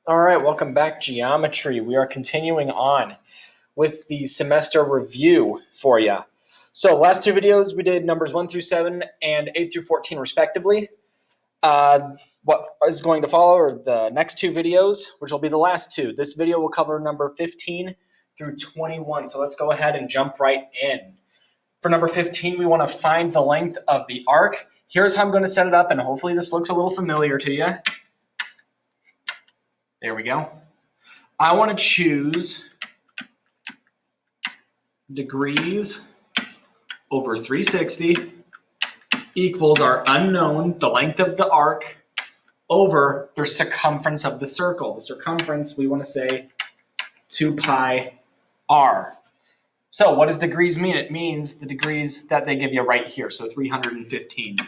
All right, welcome back, Geometry. We are continuing on with the semester review for you. So last two videos, we did numbers 1 through 7 and 8 through 14 respectively. What is going to follow are the next two videos, which will be the last two. This video will cover number 15 through 21. So let's go ahead and jump right in. For number 15, we want to find the length of the arc. Here's how I'm going to set it up, and hopefully this looks a little familiar to you. There we go. I want to choose degrees over 360 equals our unknown, the length of the arc, over the circumference of the circle. The circumference, we want to say 2 pi r. So what does degrees mean? It means the degrees that they give you right here, so 315.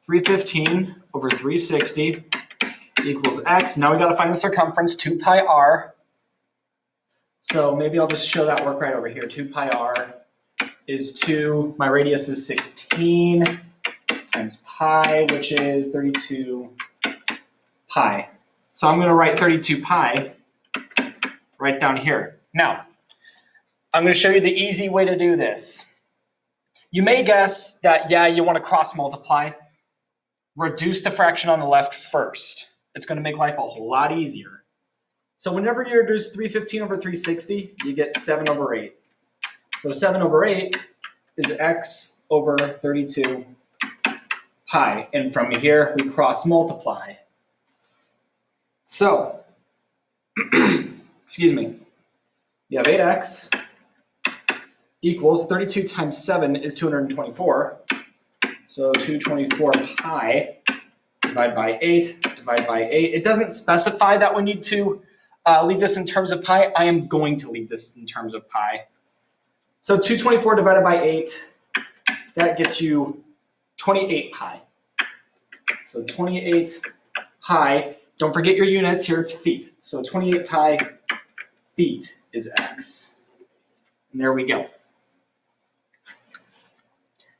315 over 360 equals x. Now we got to find the circumference, 2 pi r. So maybe I'll just show that work right over here. 2 pi r is 2. My radius is 16 times pi, which is 32 pi. So I'm going to write 32 pi right down here. Now, I'm going to show you the easy way to do this. You may guess that, yeah, you want to cross multiply. Reduce the fraction on the left first. It's going to make life a whole lot easier. So whenever you reduce 315 over 360, you get 7 over 8. So 7 over 8 is x over 32 pi. And from here, we cross multiply. So, excuse me, you have 8x equals 32 times 7 is 224. So 224 pi divide by 8, divide by 8. It doesn't specify that we need to leave this in terms of pi. I am going to leave this in terms of pi. So 224 divided by 8, that gets you 28 pi. So 28 pi, don't forget your units, here it's feet. So 28 pi feet is x. And there we go.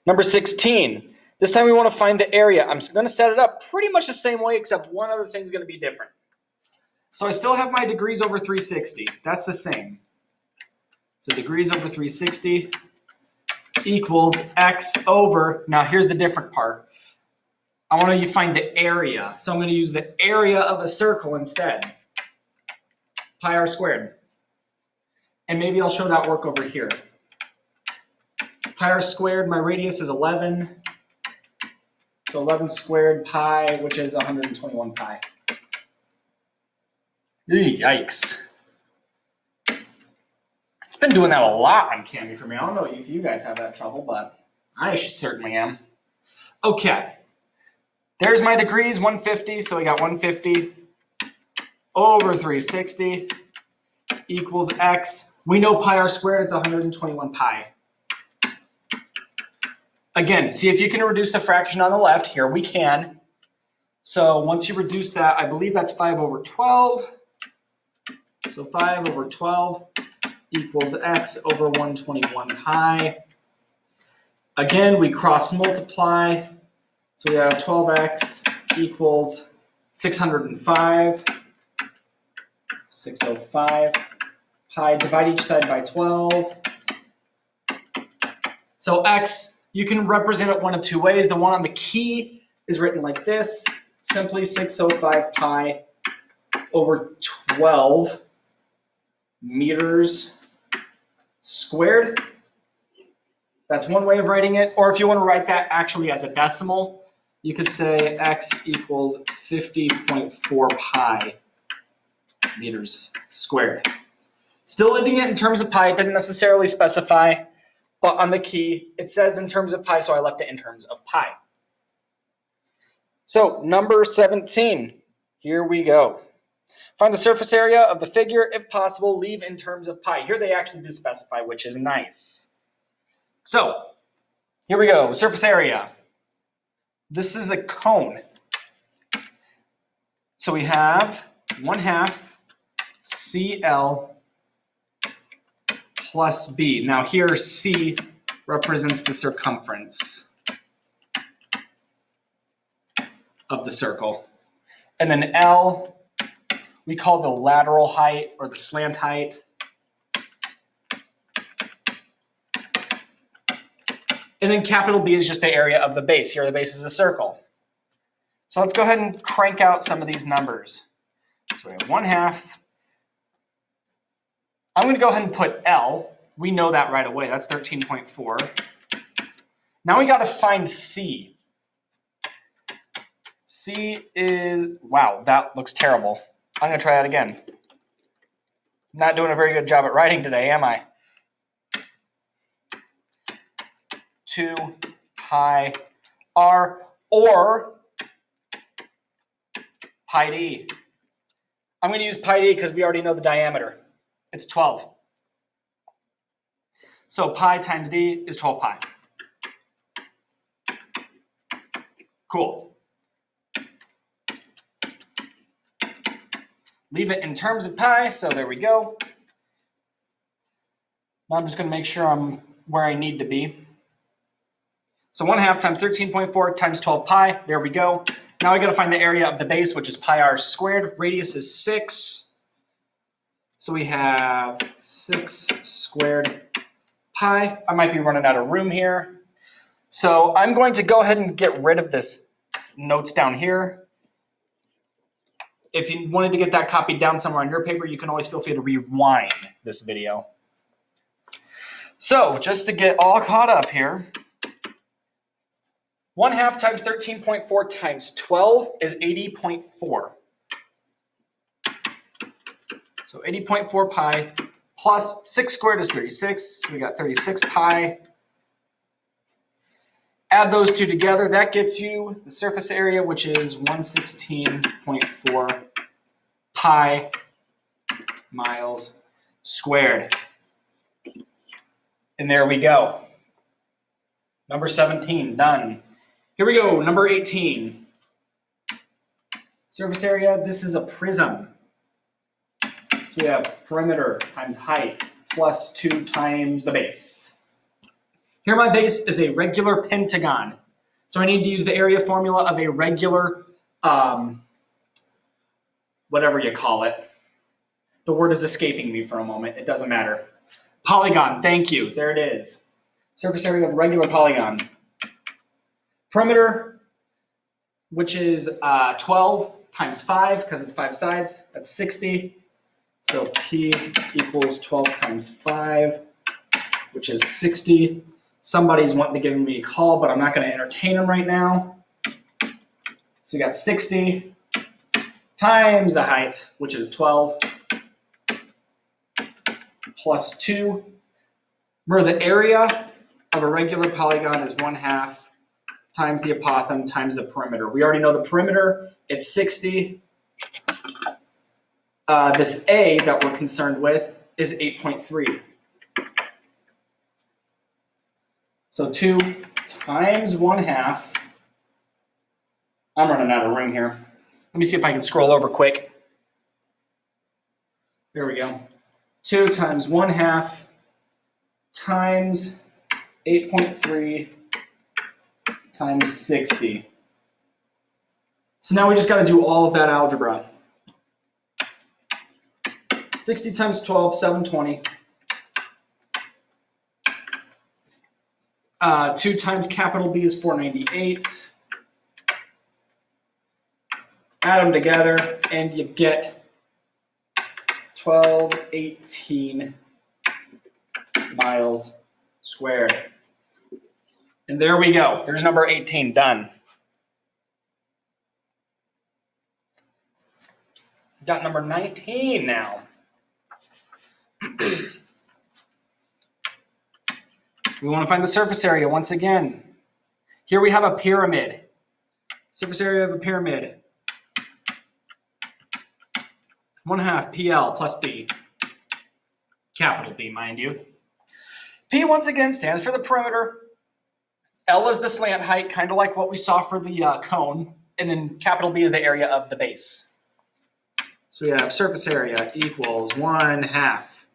Number 16. This time we want to find the area. I'm going to set it up pretty much the same way, except one other thing's going to be different. So I still have my degrees over 360. That's the same. So degrees over 360 equals x over, now here's the different part. I want to find the area. So I'm going to use the area of a circle instead. Pi r squared. And maybe I'll show that work over here. Pi r squared, my radius is 11. So 11 squared pi, which is 121 pi. Yikes. It's been doing that a lot on Candy for me. I don't know if you guys have that trouble, but I certainly am. Okay. There's my degrees, 150. So we got 150 over 360 equals x. We know pi r squared, it's 121 pi. Again, see if you can reduce the fraction on the left. Here we can. So once you reduce that, I believe that's 5 over 12. So 5 over 12 equals x over 121 pi. Again, we cross multiply. So we have 12x equals 605. 605 pi. Divide each side by 12. So x, you can represent it one of two ways. The one on the key is written like this, simply 605 pi over 12 meters squared. That's one way of writing it. Or if you want to write that actually as a decimal, you could say x equals 50.4 pi meters squared. Still leaving it in terms of pi. It didn't necessarily specify. But on the key, it says in terms of pi, so I left it in terms of pi. So number 17, here we go. Find the surface area of the figure. If possible, leave in terms of pi. Here they actually do specify, which is nice. So here we go, surface area. This is a cone. So we have 1/2 CL plus B. Now here C represents the circumference of the circle. And then L we call the lateral height or the slant height. And then capital B is just the area of the base. Here the base is a circle. So let's go ahead and crank out some of these numbers. So we have 1/2. I'm going to go ahead and put L. We know that right away. That's 13.4. Now we got to find C. C is, wow, that looks terrible. I'm going to try that again. Not doing a very good job at writing today, am I? 2 pi r, or pi d. I'm going to use pi d because we already know the diameter. It's 12. So pi times d is 12 pi. Cool. Leave it in terms of pi, so there we go. Now I'm just going to make sure I'm where I need to be. So 1/2 times 13.4 times 12 pi, there we go. Now I got to find the area of the base, which is pi r squared. Radius is 6. So we have 6 squared pi. I might be running out of room here. So I'm going to go ahead and get rid of this notes down here. If you wanted to get that copied down somewhere on your paper, you can always feel free to rewind this video. So just to get all caught up here, 1/2 times 13.4 times 12 is 80.4. So 80.4 pi plus 6 squared is 36. So we got 36 pi. Add those two together. That gets you the surface area, which is 116.4 pi miles squared. And there we go. Number 17, done. Here we go, number 18. Surface area, this is a prism. So we have perimeter times height plus 2 times the base. Here my base is a regular pentagon. So I need to use the area formula of a regular, whatever you call it. The word is escaping me for a moment. It doesn't matter. Polygon, thank you. There it is. Surface area of regular polygon. Perimeter, which is 12 times 5, because it's 5 sides. That's 60. So P equals 12 times 5, which is 60. Somebody's wanting to give me a call, but I'm not going to entertain them right now. So we got 60 times the height, which is 12, plus 2. Remember, the area of a regular polygon is 1/2 times the apothem times the perimeter. We already know the perimeter, it's 60. This A that we're concerned with is 8.3. So 2 times 1/2. I'm running out of room here. Let me see if I can scroll over quick. There we go. 2 times 1/2 times 8.3 times 60. So now we just got to do all of that algebra. 60 times 12, 720. 2 times capital B is 498. Add them together and you get 1218 miles squared. And there we go. There's number 18 done. Got number 19 now. We want to find the surface area once again. Here we have a pyramid. Surface area of a pyramid. 1/2 PL plus B. Capital B, mind you. P once again stands for the perimeter. L is the slant height, kind of like what we saw for the cone. And then capital B is the area of the base. So we have surface area equals 1/2.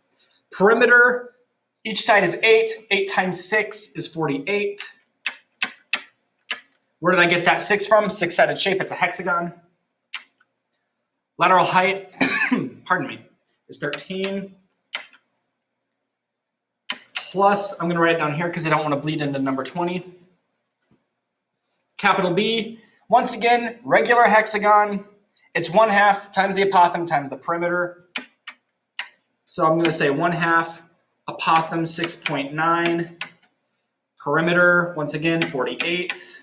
Perimeter, each side is 8. 8 times 6 is 48. Where did I get that 6 from? 6-sided shape, it's a hexagon. Lateral height pardon me, is 13 plus, I'm going to write it down here because I don't want to bleed into number 20. Capital B, once again, regular hexagon. It's 1/2 times the apothem times the perimeter. So I'm going to say 1/2 apothem 6.9. Perimeter, once again, 48.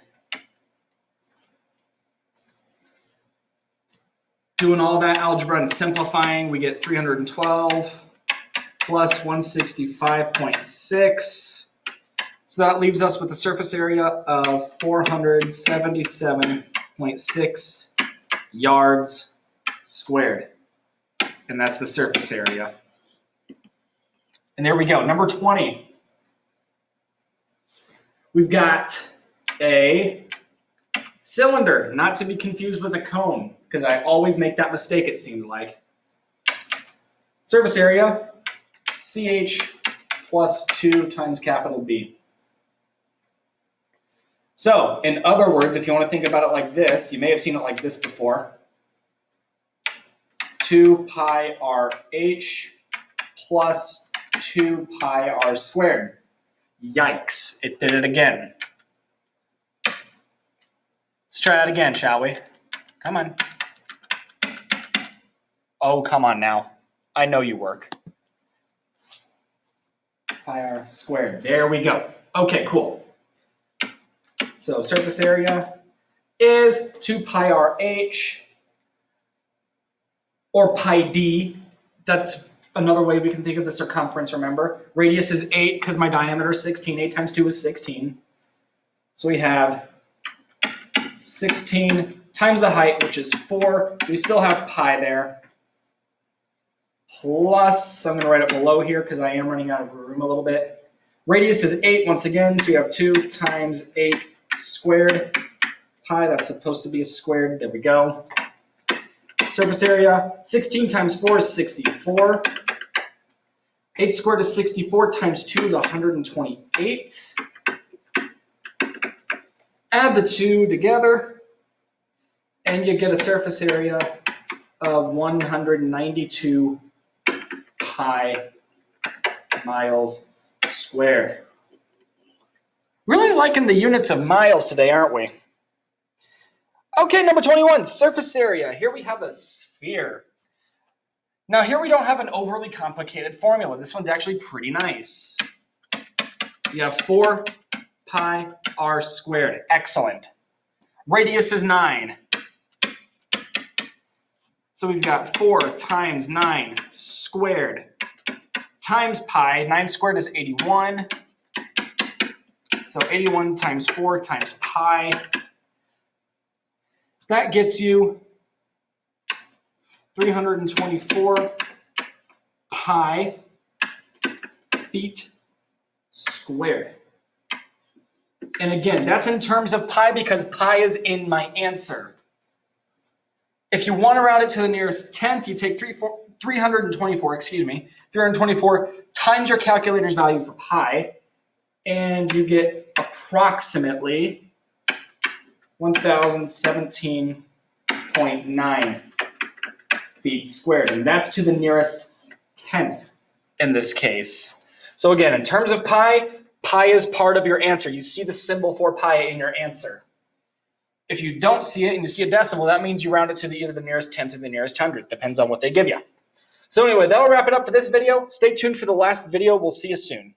Doing all that algebra and simplifying, we get 312 plus 165.6. So that leaves us with a surface area of 477.6 yards squared. And that's the surface area. And there we go, number 20. We've got a cylinder, not to be confused with a cone, because I always make that mistake, it seems like. Surface area, CH plus 2 times capital B. So, in other words, if you want to think about it like this, you may have seen it like this before. 2 pi RH plus 2 pi r squared. Yikes, it did it again. Let's try that again, shall we? Come on. Oh, come on now. I know you work. Pi r squared. There we go. Okay, cool. So surface area is 2 pi RH or pi d. That's another way we can think of the circumference, remember. Radius is 8 because my diameter is 16. 8 times 2 is 16. So we have 16 times the height, which is 4. We still have pi there. Plus, I'm going to write it below here because I am running out of room a little bit. Radius is 8 once again, so we have 2 times 8 squared. Pi, that's supposed to be a squared. There we go. Surface area, 16 times 4 is 64. 8 squared is 64 times 2 is 128. Add the 2 together, and you get a surface area of 192 pi miles squared. Really liking the units of miles today, aren't we? Okay, number 21, surface area. Here we have a sphere. Now here we don't have an overly complicated formula. This one's actually pretty nice. You have 4 pi r squared. Excellent. Radius is 9. So we've got 4 times 9 squared times pi. 9 squared is 81. So 81 times 4 times pi. That gets you 324 pi feet squared. And again, that's in terms of pi because pi is in my answer. If you want to round it to the nearest tenth, you take 324 times your calculator's value for pi, and you get approximately 1017.9 feet squared. And that's to the nearest tenth in this case. So again, in terms of pi, pi is part of your answer. You see the symbol for pi in your answer. If you don't see it and you see a decimal, that means you round it to either the nearest tenth or the nearest hundredth. Depends on what they give you. So anyway, that'll wrap it up for this video. Stay tuned for the last video. We'll see you soon.